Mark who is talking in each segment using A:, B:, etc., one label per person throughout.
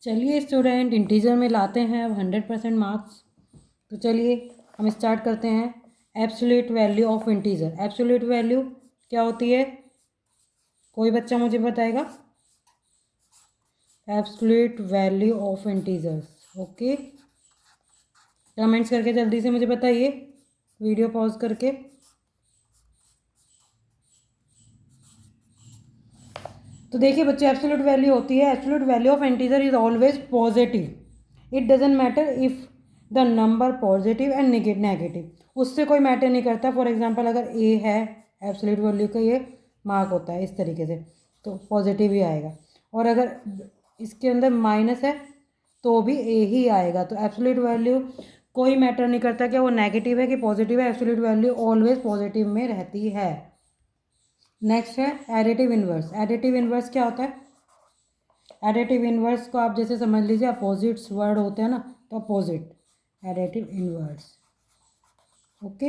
A: चलिए student, integer में लाते हैं अब 100% मार्क्स। तो चलिए हम स्टार्ट करते हैं। Absolute value of integer. Absolute value क्या होती है? कोई बच्चा मुझे बताएगा? Absolute value of integers. Okay, comments करके जल्दी से मुझे बताइए, वीडियो पॉज करके। तो देखिए बच्चे, एब्सोल्यूट वैल्यू होती है, absolute value of integer is always positive. It doesn't matter if the number positive and negative. उससे कोई मैटर नहीं करता। फॉर एग्जांपल अगर ए है, एब्सोल्यूट वैल्यू का ये मार्क होता है इस तरीके से, तो पॉजिटिव ही आएगा। और अगर इसके अंदर माइनस है तो भी ए ही आएगा। तो एब्सोल्यूट वैल्यू कोई मैटर नहीं करता कि वो नेगेटिव है कि पॉजिटिव है, एब्सोल्यूट वैल्यू ऑलवेज पॉजिटिव में रहती है। नेक्स्ट है एडिटिव इनवर्स। एडिटिव इनवर्स क्या होता है? एडिटिव इनवर्स को आप जैसे समझ लीजिए, अपोजिट्स वर्ड होते हैं ना, तो अपोजिट, एडिटिव इनवर्स। ओके,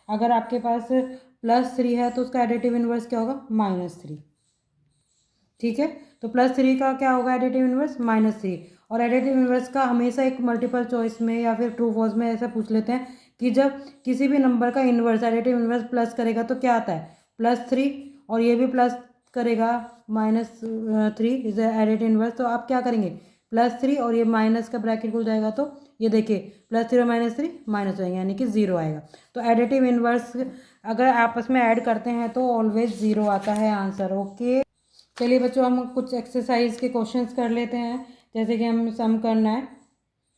A: अगर आपके पास +3 है तो उसका एडिटिव इनवर्स क्या होगा? -3। ठीक है, तो +3 का क्या होगा एडिटिव इनवर्स? -3। और एडिटिव इनवर्स का हमेशा एक मल्टीपल चॉइस में या फिर ट्रू फॉल्स में ऐसा पूछ लेते हैं कि जब किसी भी नंबर का इनवर्स, एडिटिव इनवर्स प्लस करेगा तो क्या आता है? +3। और ये भी प्लस करेगा, -3 इज एडिटिव इनवर्स। तो आप क्या करेंगे? +3 और ये माइनस का ब्रैकेट खुल जाएगा, तो ये देखिए +3 और -3 माइनस हो जाएंगे, यानी कि 0 आएगा। तो एडिटिव इनवर्स अगर आपस में ऐड करते हैं तो ऑलवेज 0 आता है आंसर। ओके, चलिए बच्चों, हम कुछ एक्सरसाइज के क्वेश्चंस कर लेते हैं। जैसे कि हम सम करना है,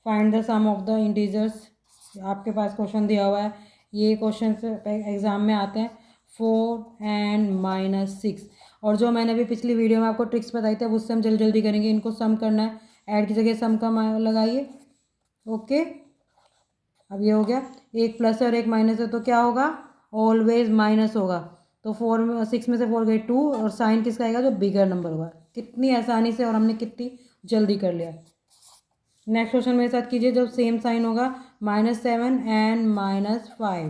A: find the sum of the integers. आपके पास क्वेश्चन दिया हुआ है, ये क्वेश्चन एग्जाम में आते हैं। 4 एंड -6। और जो मैंने अभी पिछली वीडियो में आपको ट्रिक्स बताई थे उससे हम जल्दी जल्दी करेंगे। इनको सम करना है, ऐड की जगह सम का लगाइए। ओके, अब ये हो गया, एक प्लस है और एक माइनस है तो क्या होगा? ऑलवेज माइनस होगा। तो 6 में से 4 गए 2, और साइन किसका आएगा? जो बिगर नंबर होगा। कितनी आसानी से, और हमने कितनी जल्दी कर लिया। नेक्स्ट क्वेश्चन मेरे साथ कीजिए। जब सेम साइन होगा, -7 एंड -5।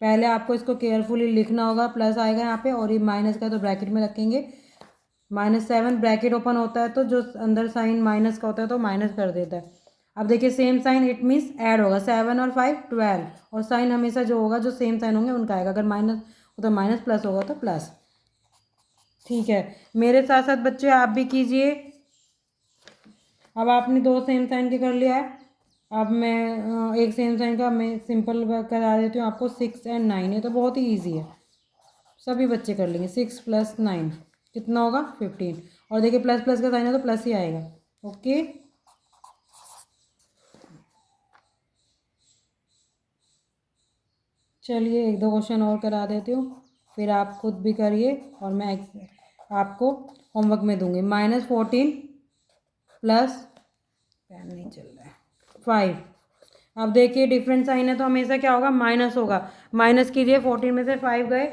A: पहले आपको इसको केयरफुली लिखना होगा। प्लस आएगा यहाँ पे और ये माइनस का, तो ब्रैकेट में रखेंगे। -7 ब्रैकेट ओपन होता है तो जो अंदर साइन माइनस का होता है तो माइनस कर देता है। अब देखिए same sign, it means add होगा। 7 और 5 12, और साइन हमेशा जो होगा, जो सेम साइन होंगे उनका आएगा। अगर माइनस हो तो माइनस, प्लस होगा तो प्लस। ठीक है, मेरे साथ साथ बच्चे आप भी कीजिए। अब आपने 2 सेम साइन के कर लिया है। अब मैं एक सेम साइन का मैं सिंपल करा देती हूँ आपको। 6 एंड 9, ये तो बहुत ही ईजी है, सभी बच्चे कर लेंगे। 6 + 9 कितना होगा? 15। और देखिए प्लस प्लस का साइन है तो प्लस ही आएगा। ओके, चलिए एक दो क्वेश्चन और करा देती हूँ, फिर आप खुद भी करिए और मैं आपको होमवर्क में दूंगी। -14 प्लस, पेन नहीं चल रहा है, 5। अब देखिए डिफरेंट साइन है तो हमेशा क्या होगा? माइनस होगा। माइनस कीजिए, 14 में से 5 गए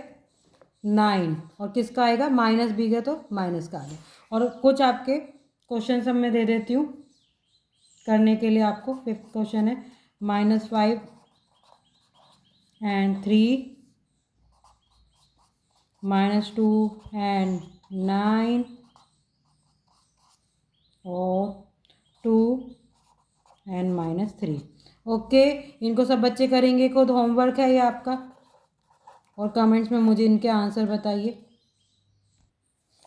A: 9, और किसका आएगा? माइनस भी गए तो माइनस का आ गया। और कुछ आपके क्वेश्चन सब मैं दे देती हूँ करने के लिए आपको। 5th क्वेश्चन है, -5 एंड 3, -2 एंड 9, और 2 एंड -3। ओके, इनको सब बच्चे करेंगे, खुद होमवर्क है ये आपका। और कमेंट्स में मुझे इनके आंसर बताइए।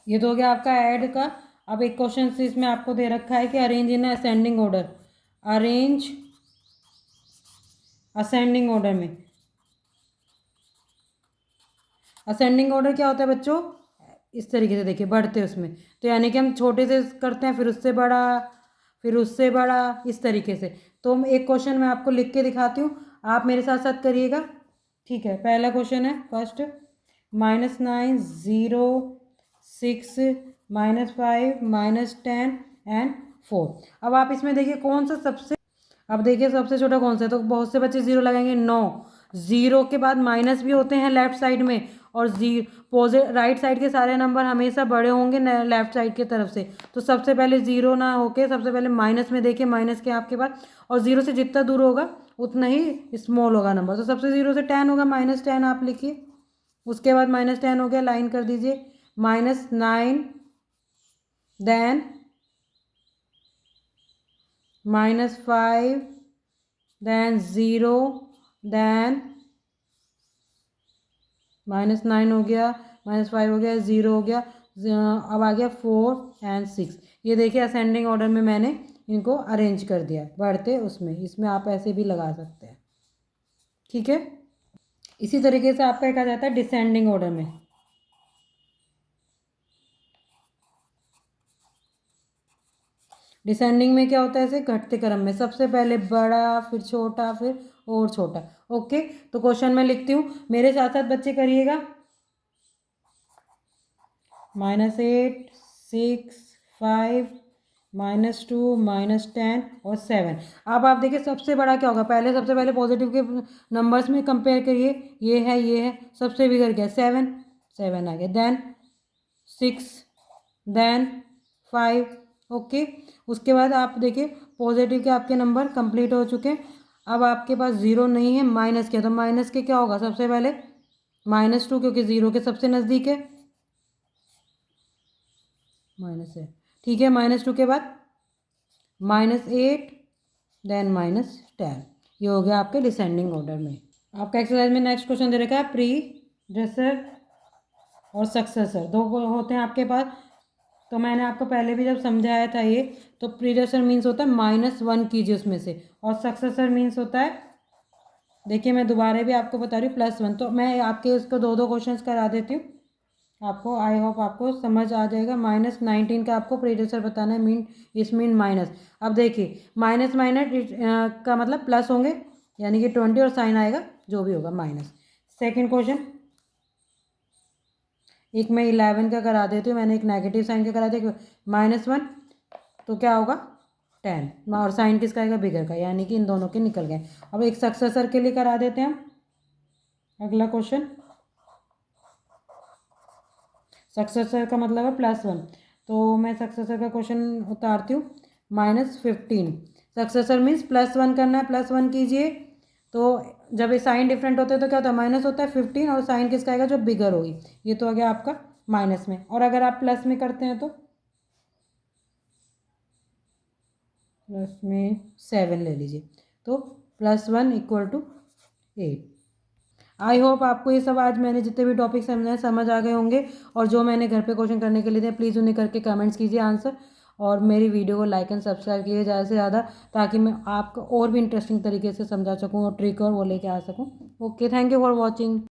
A: ये तो हो गया आपका ऐड का। अब एक क्वेश्चन इसमें आपको दे रखा है कि arrange in ascending order. Arrange ascending order में, असेंडिंग ऑर्डर क्या होता है बच्चों? इस तरीके से देखिए, बढ़ते उसमें, तो यानी कि हम छोटे से करते हैं, फिर उससे बड़ा, फिर उससे बड़ा, इस तरीके से। तो हम एक क्वेश्चन मैं आपको लिख के दिखाती हूँ, आप मेरे साथ साथ करिएगा। ठीक है, पहला क्वेश्चन है फर्स्ट, -9 0 6 -5 -10 एंड 4। अब आप इसमें देखिए कौन सा सबसे, अब देखिए सबसे छोटा कौन सा है, तो बहुत से बच्चे 0 लगाएंगे। 9, 0 के बाद माइनस भी होते हैं लेफ्ट साइड में, और राइट साइड के सारे नंबर हमेशा बड़े होंगे लेफ्ट साइड की तरफ से। तो सबसे पहले 0 ना होके सबसे पहले माइनस में देखिए, माइनस के आपके पास, और 0 से जितना दूर होगा उतना ही स्मॉल होगा नंबर। तो सबसे 0 से 10 होगा, -10 आप लिखिए। उसके बाद -10 हो गया, लाइन कर दीजिए। -9, देन -5, then 0, then -9 हो गया, -5 हो गया, 0 हो गया, अब आ गया 4 एंड 6। ये देखिए असेंडिंग ऑर्डर में मैंने इनको अरेंज कर दिया बढ़ते उसमें, इसमें आप ऐसे भी लगा सकते हैं। ठीक है, इसी तरीके से आपका कहा जाता है डिसेंडिंग ऑर्डर में। डिसेंडिंग में क्या होता है, ऐसे घटते क्रम में, सबसे पहले बड़ा, फिर छोटा, फिर और छोटा। ओके, तो क्वेश्चन मैं लिखती हूँ, मेरे साथ साथ बच्चे करिएगा। -8, 6, 5, -2, -10 और 7। अब आप देखिए सबसे बड़ा क्या होगा, सबसे पहले पॉजिटिव के नंबर्स में कंपेयर करिए, ये है, सबसे बिगड़ गया 7, 7 आ गया, देन 6, देन 5। ओके, उसके बाद आप देखिए पॉजिटिव के आपके नंबर कंप्लीट हो चुके हैं। अब आपके पास 0 नहीं है, माइनस के, तो माइनस के क्या होगा, सबसे पहले -2, क्योंकि 0 के सबसे नज़दीक है, माइनस है। ठीक है, -2 के बाद -8, देन -10। ये हो गया आपके डिसेंडिंग ऑर्डर में। आपका एक्सरसाइज में नेक्स्ट क्वेश्चन दे रखा है, प्री ड्रेसर और सक्सेसर दो होते हैं आपके पास। तो मैंने आपको पहले भी जब समझाया था ये, तो प्रीडेसेसर मीन्स होता है -1 कीजिए उसमें से, और सक्सेसर मीन्स होता है, देखिए मैं दोबारा भी आपको बता रही हूँ, +1। तो मैं आपके इसको दो दो क्वेश्चंस करा देती हूँ आपको, आई होप आपको समझ आ जाएगा। -19 का आपको प्रीडेसेसर बताना है, मीन माइनस। अब देखिए माइनस माइनस का मतलब प्लस होंगे, यानी कि 20, और साइन आएगा जो भी होगा माइनस। सेकेंड क्वेश्चन, एक मैं 11 का करा देती हूँ, मैंने एक नेगेटिव साइन का करा दिया, -1, तो क्या होगा 10, और साइन किसका आएगा, बिगर का, यानी कि इन दोनों के निकल गए। अब एक सक्सेसर के लिए करा देते हैं हम अगला क्वेश्चन। सक्सेसर का मतलब है +1, तो मैं सक्सेसर का क्वेश्चन उतारती हूँ। -15, सक्सेसर मीन्स +1 करना है, +1 कीजिए। तो जब ये साइन डिफरेंट होते हैं तो क्या होता है, माइनस होता है 15, और साइन किसका आएगा, जो बिगर होगी। ये तो आ गया आपका माइनस में, और अगर आप प्लस में करते हैं तो प्लस में 7 ले लीजिए, तो +1 = 8। आई होप आपको ये सब आज मैंने जितने भी टॉपिक समझाए समझ आ गए होंगे, और जो मैंने घर पे क्वेश्चन करने के लिए दिए प्लीज़ उन्हें करके कमेंट्स कीजिए आंसर, और मेरी वीडियो को लाइक एंड सब्सक्राइब कीजिए ज़्यादा से ज़्यादा, ताकि मैं आपको और भी इंटरेस्टिंग तरीके से समझा सकूँ और ट्रिक और वो लेके आ सकूँ। Okay, thank you for watching.